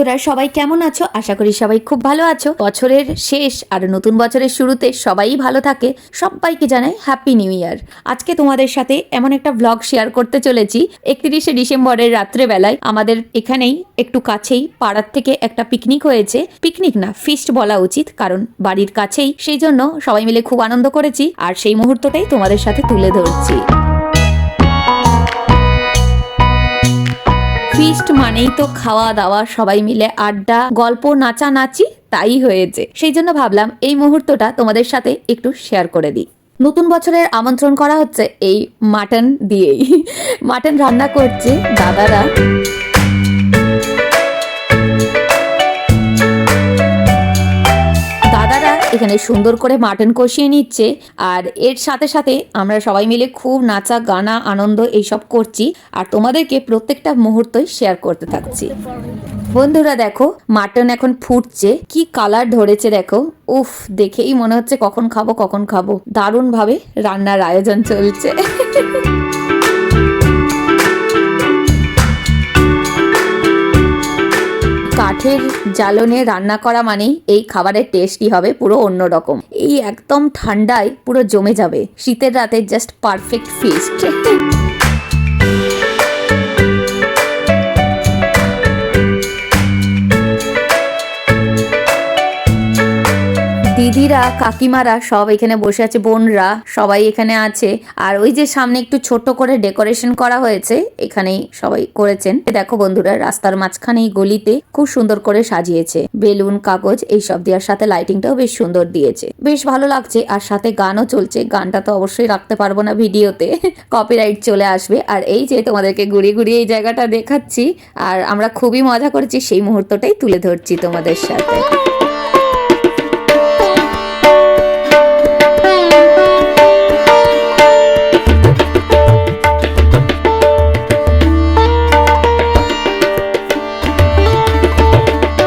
বন্ধুরা সবাই কেমন আছো? আশা করি সবাই খুব ভালো আছো। বছরের শেষ আর নতুন বছরের শুরুতে সবাই ভালো থাকে। সবাইকে জানাই হ্যাপি নিউ ইয়ার। আজকে তোমাদের সাথে এমন একটা ব্লগ শেয়ার করতে চলেছি। 31শে ডিসেম্বরের রাত্রেবেলায় আমাদের এখানেই একটু কাছেই পাড়ার থেকে একটা পিকনিক হয়েছে। পিকনিক না, ফিস্ট বলা উচিত, কারণ বাড়ির কাছেই, সেই জন্য সবাই মিলে খুব আনন্দ করেছি আর সেই মুহূর্তটাই তোমাদের সাথে তুলে ধরছি। ফিস্ট মানেই তো খাওয়া দাওয়া, সবাই মিলে আড্ডা, গল্প, নাচানাচি, তাই হয়েছে। সেই জন্য ভাবলাম এই মুহূর্তটা তোমাদের সাথে একটু শেয়ার করে দিই। নতুন বছরের আমন্ত্রণ করা হচ্ছে এই মাটন দিয়েই। মাটন রান্না করছে দাদারা। এখানে সুন্দর করে মাটন কষিয়ে নিচ্ছে আর এর সাথে সাথে আমরা সবাই মিলে খুব নাচা গানা আনন্দ এইসব করছি আর তোমাদেরকে প্রত্যেকটা মুহূর্তই শেয়ার করতে থাকছি। বন্ধুরা দেখো, মাটন এখন ফুটছে, কি কালার ধরেছে দেখো। উফ, দেখেই মনে হচ্ছে কখন খাবো কখন খাবো। দারুণ ভাবে রান্নার আয়োজন চলছে। কাঠের জ্বালনে রান্না করা মানেই এই খাবারের টেস্টই হবে পুরো অন্যরকম। এই একদম ঠান্ডায় পুরো জমে যাবে। শীতের রাতে জাস্ট পারফেক্ট ফিস্ট। দিদিরা, কাকিমারা সব এখানে বসে আছে, বোনরা সবাই এখানে আছে। আর ওই যে সামনে একটু ছোট করে ডেকোরেশন করা হয়েছে, এখানেই সবাই করেছেন। দেখো বন্ধুরা, রাস্তার মাঝখানে গলিতে খুব সুন্দর করে সাজিয়েছে, বেলুন, কাগজ এইসব দেওয়ার সাথে লাইটিংটাও বেশ সুন্দর দিয়েছে, বেশ ভালো লাগছে। আর সাথে গানও চলছে। গানটা তো অবশ্যই রাখতে পারবো না ভিডিওতে, কপিরাইট চলে আসবে। আর এই যে তোমাদেরকে ঘুরিয়ে ঘুরিয়ে এই জায়গাটা দেখাচ্ছি আর আমরা খুবই মজা করেছি, সেই মুহূর্তটাই তুলে ধরছি তোমাদের সাথে।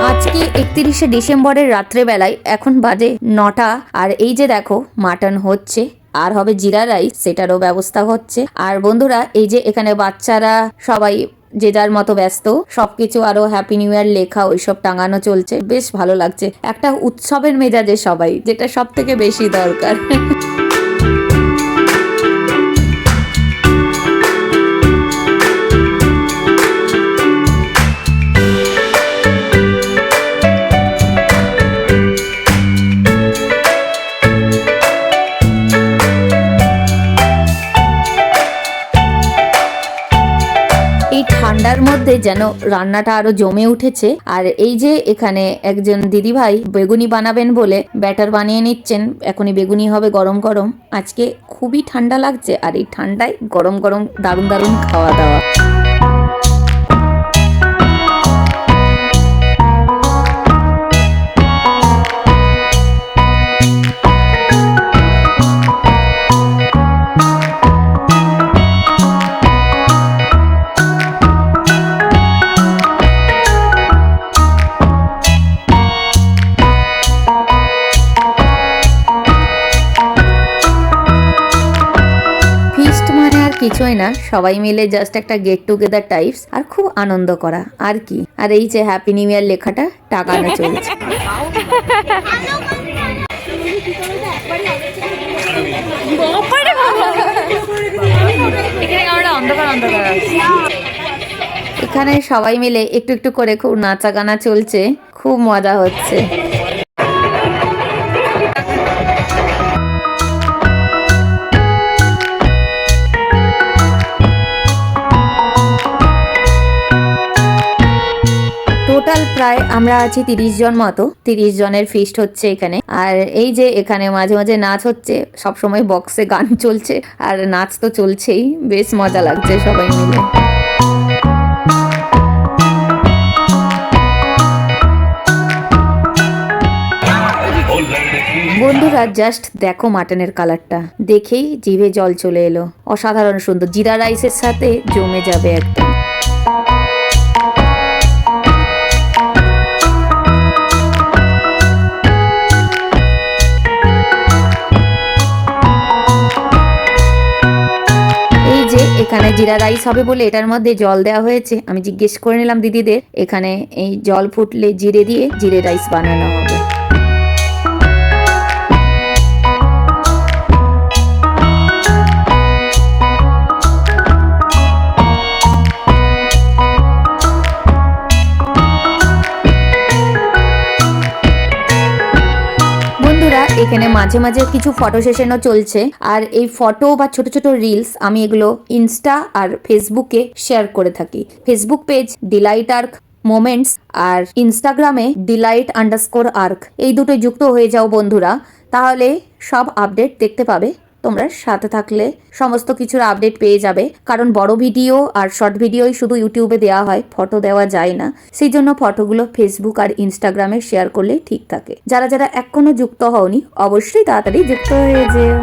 আজকে 31শে ডিসেম্বরের রাত্রেবেলায় এখন বাজে 9টা আর এই যে দেখো মাটন হচ্ছে আর হবে জিরা রাইস, সেটারও ব্যবস্থা হচ্ছে। আর বন্ধুরা এই যে এখানে বাচ্চারা সবাই যে যার মতো ব্যস্ত, সবকিছু আরো হ্যাপি নিউ ইয়ার লেখা ওইসব টাঙানো চলছে, বেশ ভালো লাগছে। একটা উৎসবের মেজাজে সবাই, যেটা সব থেকে বেশি দরকার। ঠান্ডার মধ্যে যেন রান্নাটা আরো জমে উঠেছে। আর এই যে এখানে একজন দিদি ভাই বেগুনি বানাবেন বলে ব্যাটার বানিয়ে নিচ্ছেন, এখনই বেগুনি হবে গরম গরম। আজকে খুবই ঠান্ডা লাগছে আর এই ঠান্ডায় গরম গরম দারুণ দারুণ খাওয়া দাওয়া। কিছুই না, সবাই মিলে জাস্ট একটা গেট টুগেদার টাইপস আর খুব আনন্দ করা আর কি। আর এই যে হ্যাপি নিউ ইয়ার লেখাটা টাকানো চলছে। এখানে সবাই মিলে একটু একটু করে খুব নাচা গানা চলছে, খুব মজা হচ্ছে। টোটাল প্রায় আমরা আছি 30 জন মতো। 30 জনের ফিস্ট হচ্ছে এখানে। আর এই যে এখানে মাঝে মাঝে নাচ হচ্ছে, সবসময় বক্সে গান চলছে আর নাচ তো চলছেই, বেশ মজা লাগছে সবাই মিলে। বন্ধুরা জাস্ট দেখো মাটনের কালারটা, দেখেই জিভে জল চলে এলো। অসাধারণ সুন্দর, জিরা রাইসের সাথে জমে যাবে একদম। যে এখানে জিরা রাইস হবে বলে এটার মধ্যে জল দেওয়া হয়েছে। আমি জিজ্ঞেস করে নিলাম দিদিদের, এখানে এই জল ফুটলে জিরে দিয়ে জিরে রাইস বানানো হবে। এখানে মাঝে মাঝে কিছু ফটো সেশনও চলছে, আর এই ফটো বা ছোট ছোট রিলস আমি এগুলো ইনস্টা আর ফেসবুকে শেয়ার করে থাকি। Facebook page delight arc moments আর ইনস্টাগ্রামে delight_arc, এই দুটোই যুক্ত হয়ে যাও বন্ধুরা, তাহলে সব আপডেট দেখতে পাবে। তোমরা সাথে থাকলে সমস্ত কিছুর আপডেট পেয়ে যাবে, কারণ বড় ভিডিও আর শর্ট ভিডিওই শুধু ইউটিউবে দেওয়া হয়, ফটো দেওয়া যায় না। সেই জন্য ফটোগুলো ফেসবুক আর ইনস্টাগ্রামে শেয়ার করলে ঠিক থাকে। যারা যারা এখনো যুক্ত হওনি অবশ্যই তাড়াতাড়ি যুক্ত হয়ে যেও।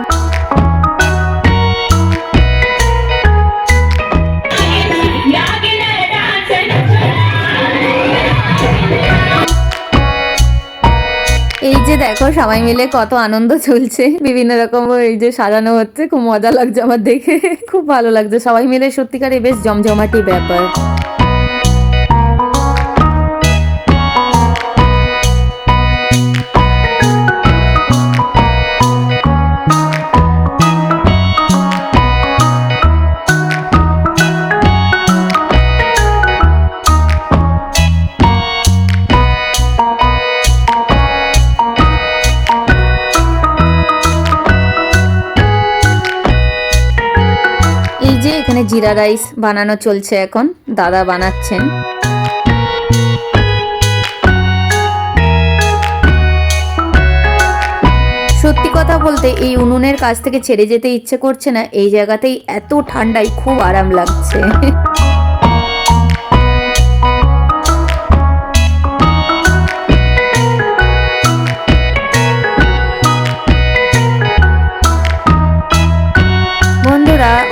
এই যে দেখো সবাই মিলে কত আনন্দ চলছে, বিভিন্ন রকম এই যে সাজানো হচ্ছে, খুব মজা লাগছে আমার দেখে, খুব ভালো লাগছে। সবাই মিলে সত্যিকারে বেশ জমজমাটি ব্যাপার। এখানে জিরা রাইস বানানো চলছে, এখন দাদা বানাচ্ছেন। সত্যি কথা বলতে এই উনুনের কাছ থেকে ছেড়ে যেতে ইচ্ছে করছে না, এই জায়গাতেই এত ঠান্ডায় খুব আরাম লাগছে।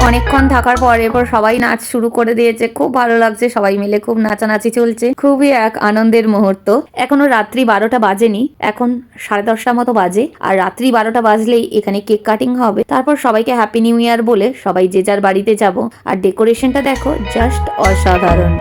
অনেকক্ষণ থাকার পর এরপর সবাই নাচ শুরু করে দিয়েছে, খুব ভালো লাগছে, সবাই মিলে খুব নাচানাচি চলছে, খুবই এক আনন্দের মুহূর্ত। এখনো রাত্রি 12টা বাজেনি, এখন 10:30 মতো বাজে, আর রাত্রি 12টা বাজলেই এখানে কেক কাটিং হবে, তারপর সবাইকে হ্যাপি নিউ ইয়ার বলে সবাই যে যার বাড়িতে যাব। আর ডেকোরেশনটা দেখো, জাস্ট অসাধারণ।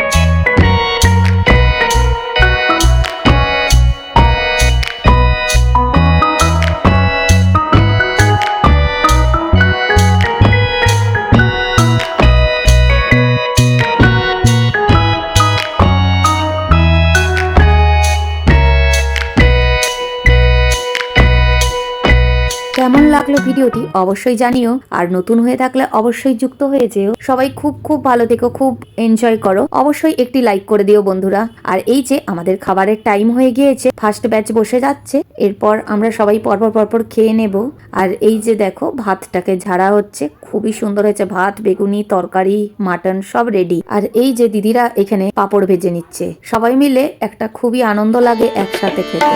কেমন লাগলো ভিডিওটি অবশ্যই জানিও, আর নতুন হয়ে থাকলে অবশ্যই যুক্ত হয়ে যেও। সবাই খুব খুব ভালো থেকো, খুব এনজয় করো, অবশ্যই একটি লাইক করে দিও বন্ধুরা। আর এই যে আমাদের খাবারের টাইম হয়ে গিয়েছে, ফার্স্ট ব্যাচ বসে যাচ্ছে, এরপর আমরা সবাই পরপর পরপর খেয়ে নেব। আর এই যে দেখো ভাতটাকে ঝাড়া হচ্ছে, খুবই সুন্দর হয়েছে, ভাত, বেগুনি, তরকারি, মাটন সব রেডি। আর এই যে দিদিরা এখানে পাঁপড় ভেজে নিচ্ছে, সবাই মিলে একটা খুবই আনন্দ লাগে একসাথে খেতে।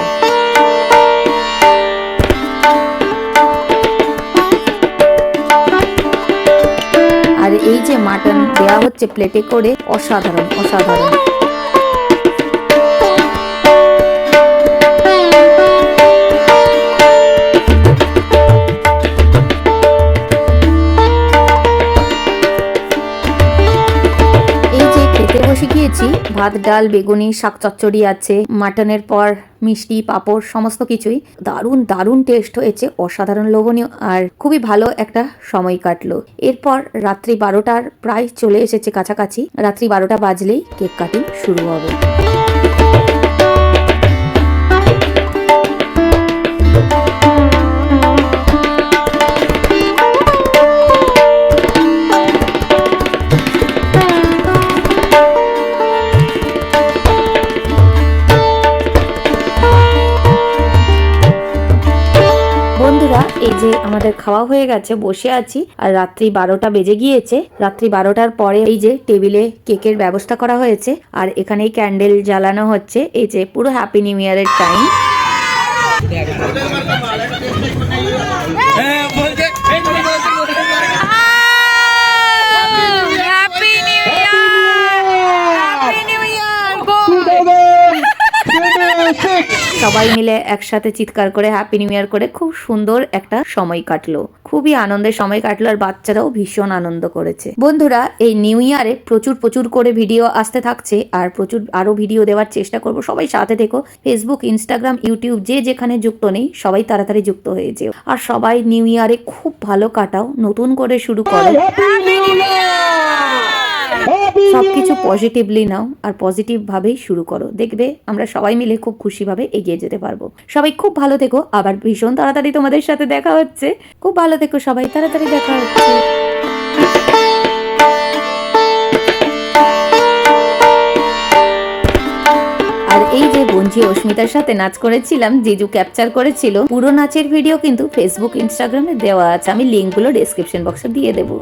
আর এই যে মাটন দেওয়া হচ্ছে প্লেটে করে, অসাধারণ অসাধারণ। গিয়েছি, ভাত, ডাল, বেগুনি, শাক চচ্চড়ি আছে, মাটনের পর মিষ্টি, পাঁপড়, সমস্ত কিছুই দারুণ দারুণ টেস্ট হয়েছে, অসাধারণ লোভনীয়, আর খুবই ভালো একটা সময় কাটলো। এরপর রাত্রি 12টার প্রায় চলে এসেছে কাছাকাছি, রাত্রি 12টা বাজলেই কেক কাটিং শুরু হবে। এই যে আমাদের খাওয়া হয়ে গেছে, বসে আছি, আর রাত্রি 12টা বেজে গিয়েছে। রাত্রি 12টার পরে এই যে টেবিলে কেকের ব্যবস্থা করা হয়েছে, আর এখানেই ক্যান্ডেল জ্বালানো হচ্ছে। এই যে পুরো হ্যাপি নিউ ইয়ারের টাইম। সবাই মিলে একসাথে চিৎকার করে হ্যাপি নিউ ইয়ার করে খুব সুন্দর একটা সময় কাটলো, খুবই আনন্দের সময় কাটলো, আর বাচ্চারাও ভীষণ আনন্দ করেছে। বন্ধুরা, এই নিউ ইয়ারে প্রচুর প্রচুর করে ভিডিও আসতে থাকছে, আর প্রচুর আরো ভিডিও দেওয়ার চেষ্টা করব। সবাই সাথে থেকো, ফেসবুক, ইনস্টাগ্রাম, ইউটিউব যে যেখানে যুক্ত নেই সবাই তাড়াতাড়ি যুক্ত হয়ে যেও, আর সবাই নিউ ইয়ারে খুব ভালো কাটাও, নতুন করে শুরু করো, সবকিছু পজিটিভলি নাও আর পজিটিভ ভাবেই শুরু করো, দেখবে আমরা সবাই মিলে খুব খুশি ভাবে এগিয়ে যেতে পারবো। সবাই খুব ভালো থেকো, আবার ভীষণ তাড়াতাড়ি তোমাদের সাথে দেখা হচ্ছে। খুব ভালো থেকো সবাই, তাড়াতাড়ি দেখা হচ্ছে। আর এই যে বঞ্জি অস্মিতার সাথে নাচ করেছিলাম, জিজু ক্যাপচার করেছিল, পুরো নাচের ভিডিও কিন্তু ফেসবুক, ইনস্টাগ্রামে দেওয়া আছে, আমি লিঙ্কগুলো ডেসক্রিপশন বক্সে দিয়ে দেবো।